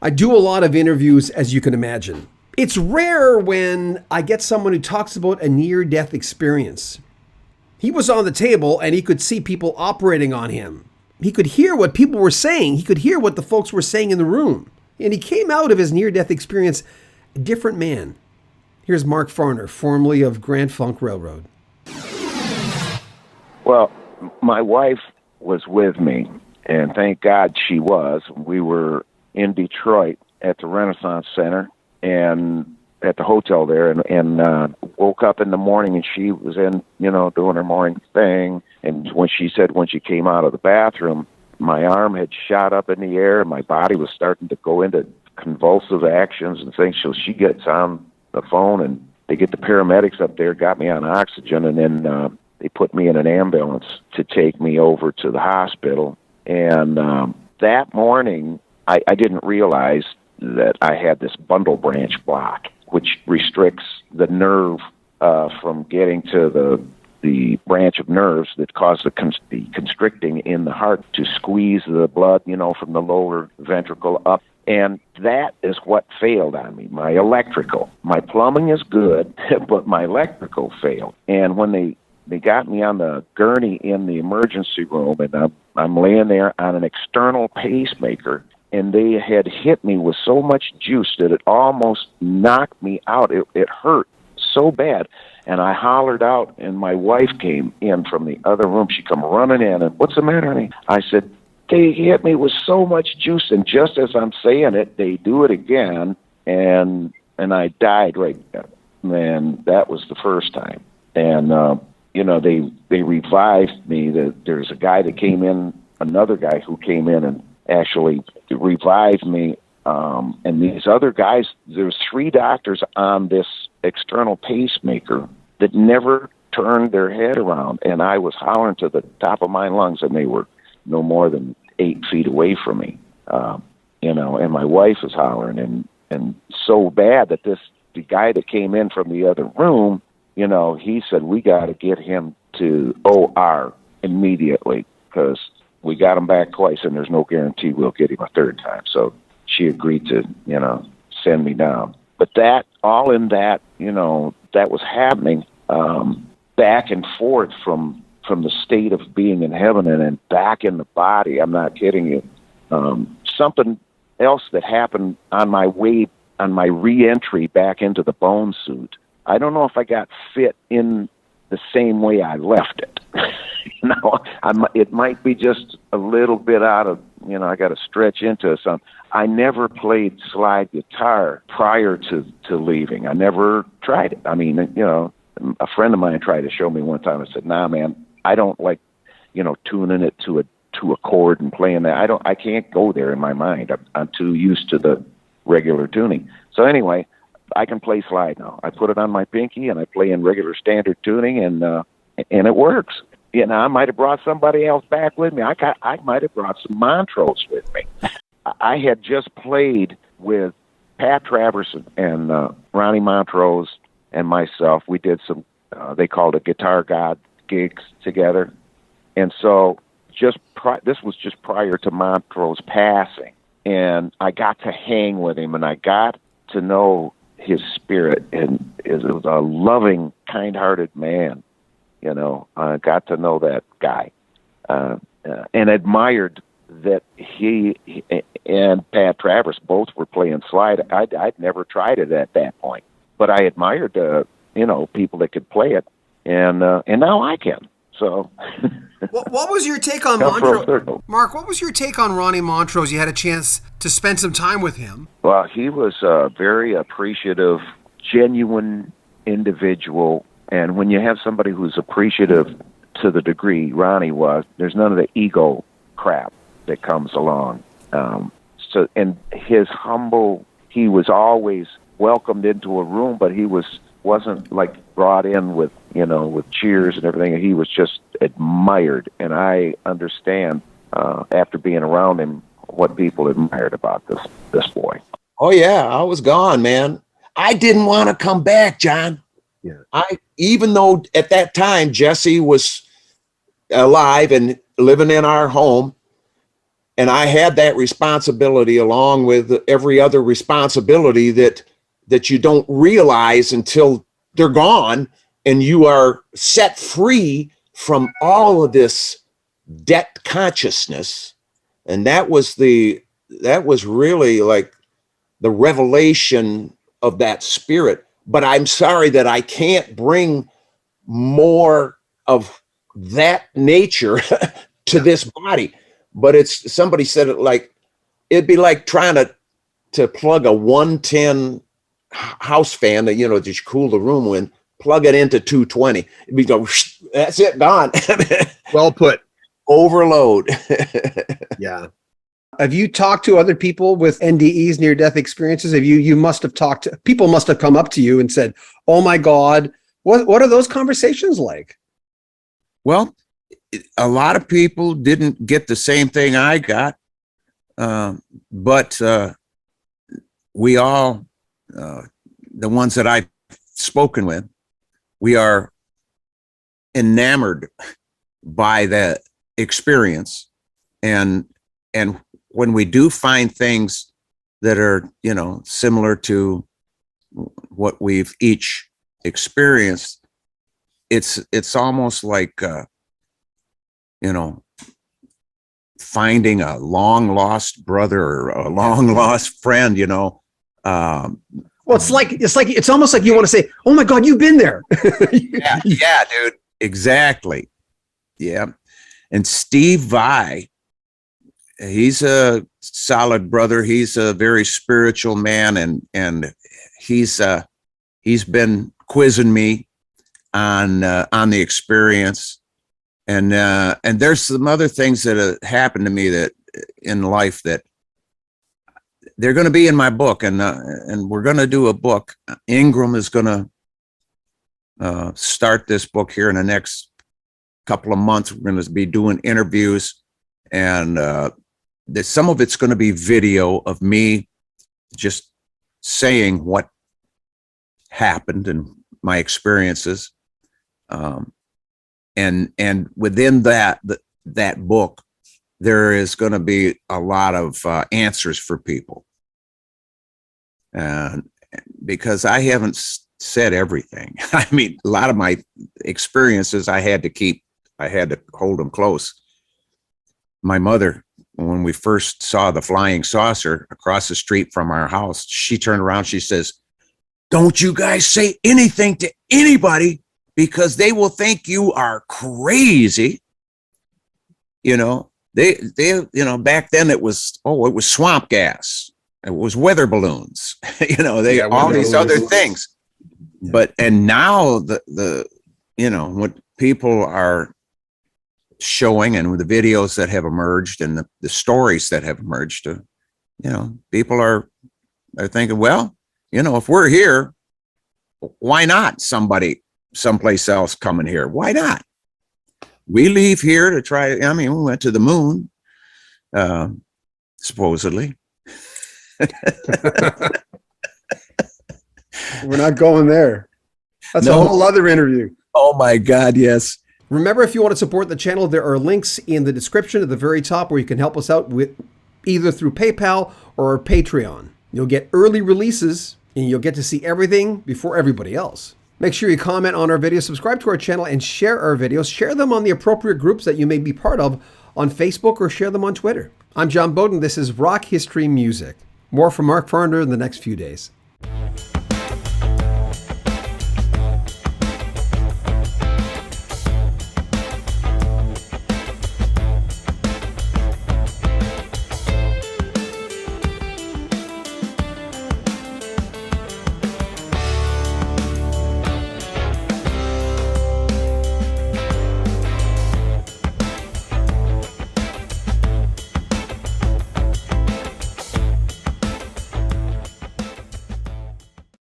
I do a lot of interviews, as you can imagine. It's rare when I get someone who talks about a near-death experience. He was on the table and he could see people operating on him. He could hear what people were saying. He could hear what the folks were saying in the room. And he came out of his near-death experience a different man. Here's Mark Farner, formerly of Grand Funk Railroad. Well, my wife was with me, and thank God she was. We were in Detroit at the Renaissance Center and at the hotel there, and woke up in the morning, and she was in, doing her morning thing. And when she came out of the bathroom, my arm had shot up in the air, and my body was starting to go into convulsive actions and things. So she gets on the phone, and they get the paramedics up there, got me on oxygen, and then they put me in an ambulance to take me over to the hospital. And that morning, I didn't realize that I had this bundle branch block, which restricts the nerve from getting to the branch of nerves that cause the constricting in the heart to squeeze the blood, from the lower ventricle up. And that is what failed on me, my electrical. My plumbing is good, but my electrical failed. And when they got me on the gurney in the emergency room, and I'm laying there on an external pacemaker, and they had hit me with so much juice that it almost knocked me out. It hurt so bad. And I hollered out, and my wife came in from the other room. She come running in, and what's the matter, honey? I said, they hit me with so much juice, and just as I'm saying it, they do it again, and I died right there. And that was the first time. And, they revived me. There's a guy that came in, another guy who came in and actually revived me. And these other guys, there's 3 doctors on this external pacemaker that never turned their head around. And I was hollering to the top of my lungs, and they were no more than 8 feet away from me. And my wife was hollering, and so bad that the guy that came in from the other room, he said, we got to get him to OR immediately, because we got him back twice, and there's no guarantee we'll get him a third time. So she agreed to, send me down. But that was happening back and forth from the state of being in heaven and then back in the body. I'm not kidding you. Something else that happened on my re-entry back into the bone suit. I don't know if I got fit in the same way I left it. It might be just a little bit out of, I got to stretch into something. I never played slide guitar prior to leaving. I never tried it. I mean, a friend of mine tried to show me one time. I said, nah, man, I don't like, tuning it to a chord and playing that. I can't go there in my mind. I'm too used to the regular tuning. So anyway, I can play slide now. I put it on my pinky and I play in regular standard tuning, and it works. I might have brought somebody else back with me. I might have brought some Montrose with me. I had just played with Pat Travers and Ronnie Montrose and myself. We did some, they called it Guitar God gigs together. And so this was just prior to Montrose passing. And I got to hang with him, and I got to know his spirit, and it was a loving, kind-hearted man. I got to know that guy and admired that he and Pat Travers both were playing slide. I'd never tried it at that point, but I admired people that could play it, and now I can. So, what was your take on Montrose? Mark, what was your take on Ronnie Montrose? You had a chance to spend some time with him. Well, he was a very appreciative, genuine individual. And when you have somebody who's appreciative to the degree Ronnie was, there's none of the ego crap that comes along. And his humble, he was always welcomed into a room, but he wasn't like brought in with cheers and everything. He was just admired. And I understand, after being around him, what people admired about this boy. Oh yeah, I was gone, man. I didn't want to come back, John. Yeah. Even though at that time Jesse was alive and living in our home, And I had that responsibility along with every other responsibility that you don't realize until they're gone and you are set free from all of this debt consciousness. And that was really like the revelation of that spirit. But I'm sorry that I can't bring more of that nature to this body. But it's, somebody said it like, it'd be like trying to plug a 110 house fan that, just cool the room with, plug it into 220. It'd be go, that's it, gone. Well put. Overload. Yeah. Have you talked to other people with NDEs, near-death experiences? You must have talked to, people must have come up to you and said, oh my God, what are those conversations like? Well, a lot of people didn't get the same thing I got, but we all, the ones that I've spoken with, we are enamored by that experience. And when we do find things that are, similar to what we've each experienced, it's almost like, finding a long lost brother or a long lost friend, Well, it's almost like you want to say, oh my God, you've been there. yeah, dude. Exactly. Yeah. And Steve Vai, he's a solid brother. He's a very spiritual man. And he's been quizzing me on the experience. And there's some other things that have happened to me that in life that they're going to be in my book, and we're going to do a book. Ingram is going to start this book here in the next couple of months. We're going to be doing interviews, and some of it's going to be video of me just saying what happened and my experiences. And within that book, there is going to be a lot of answers for people. And because I haven't said everything. I mean, a lot of my experiences I had to hold them close. My mother, when we first saw the flying saucer across the street from our house, she turned around, she says, "Don't you guys say anything to anybody, because they will think you are crazy." They back then it was swamp gas. It was weather balloons, all these other things. Yeah. And now what people are showing and the videos that have emerged and the stories that have emerged, people are thinking, well, if we're here, why not somebody someplace else coming here? Why not? We leave here to try. We went to the moon, supposedly. We're not going there. That's a whole other interview. Oh my God, yes. Remember, if you want to support the channel, there are links in the description at the very top where you can help us out with either through PayPal or our Patreon. You'll get early releases and you'll get to see everything before everybody else. Make sure you comment on our videos, subscribe to our channel, and share our videos. Share them on the appropriate groups that you may be part of on Facebook, or share them on Twitter. I'm John Beaudin. This is Rock History Music. More from Mark Farner in the next few days.